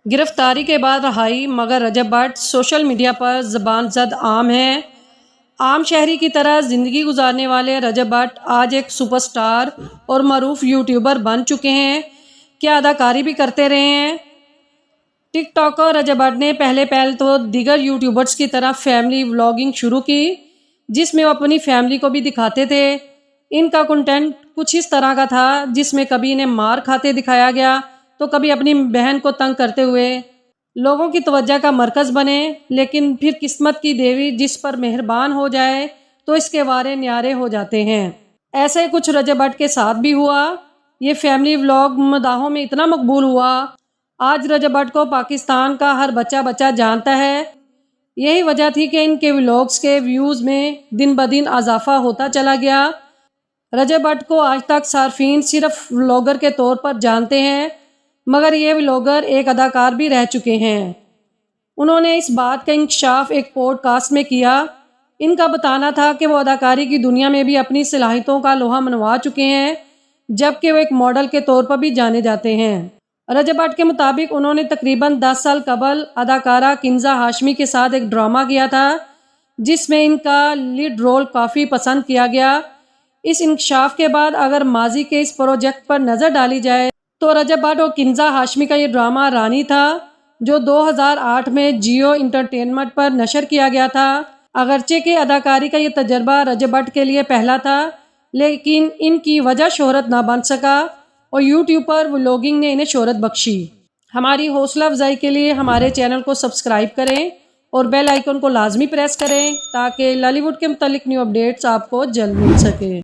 گرفتاری کے بعد رہائی، مگر رجب بھٹ سوشل میڈیا پر زبان زد عام ہیں۔ عام شہری کی طرح زندگی گزارنے والے رجب بھٹ آج ایک سپر سٹار اور معروف یوٹیوبر بن چکے ہیں۔ کیا اداکاری بھی کرتے رہے ہیں۔ ٹک ٹاکر رجب بھٹ نے پہلے تو دیگر یوٹیوبرز کی طرح فیملی ولاگنگ شروع کی، جس میں وہ اپنی فیملی کو بھی دکھاتے تھے۔ ان کا کنٹینٹ کچھ اس طرح کا تھا جس میں کبھی انہیں مار کھاتے دکھایا گیا تو کبھی اپنی بہن کو تنگ کرتے ہوئے لوگوں کی توجہ کا مرکز بنے، لیکن پھر قسمت کی دیوی جس پر مہربان ہو جائے تو اس کے وارے نیارے ہو جاتے ہیں۔ ایسے کچھ رجب بھٹ کے ساتھ بھی ہوا۔ یہ فیملی ولاگ مداحوں میں اتنا مقبول ہوا، آج رجب بھٹ کو پاکستان کا ہر بچہ جانتا ہے۔ یہی وجہ تھی کہ ان کے ولاگز کے ویوز میں دن بدن اضافہ ہوتا چلا گیا۔ رجب بھٹ کو آج تک صارفین صرف ولاگر کے طور پر جانتے ہیں، مگر یہ ولاگر ایک اداکار بھی رہ چکے ہیں۔ انہوں نے اس بات کا انکشاف ایک پوڈ کاسٹ میں کیا۔ ان کا بتانا تھا کہ وہ اداکاری کی دنیا میں بھی اپنی صلاحیتوں کا لوہا منوا چکے ہیں، جبکہ وہ ایک ماڈل کے طور پر بھی جانے جاتے ہیں۔ رجب بھٹ کے مطابق انہوں نے تقریباً 10 سال قبل اداکارہ کنزا ہاشمی کے ساتھ ایک ڈرامہ کیا تھا، جس میں ان کا لیڈ رول کافی پسند کیا گیا۔ اس انکشاف کے بعد اگر ماضی کے اس پروجیکٹ پر نظر ڈالی جائے تو رجب بھٹ اور کنزا ہاشمی کا یہ ڈرامہ رانی تھا، جو 2008 میں جیو انٹرٹینمنٹ پر نشر کیا گیا تھا۔ اگرچہ کہ اداکاری کا یہ تجربہ رجب بھٹ کے لیے پہلا تھا، لیکن ان کی وجہ شہرت نہ بن سکا اور یوٹیوب پر ولاگنگ نے انہیں شہرت بخشی۔ ہماری حوصلہ افزائی کے لیے ہمارے چینل کو سبسکرائب کریں اور بیل آئیکن کو لازمی پریس کریں تاکہ لالی ووڈ کے متعلق نیو اپڈیٹس آپ کو جلد مل سکے۔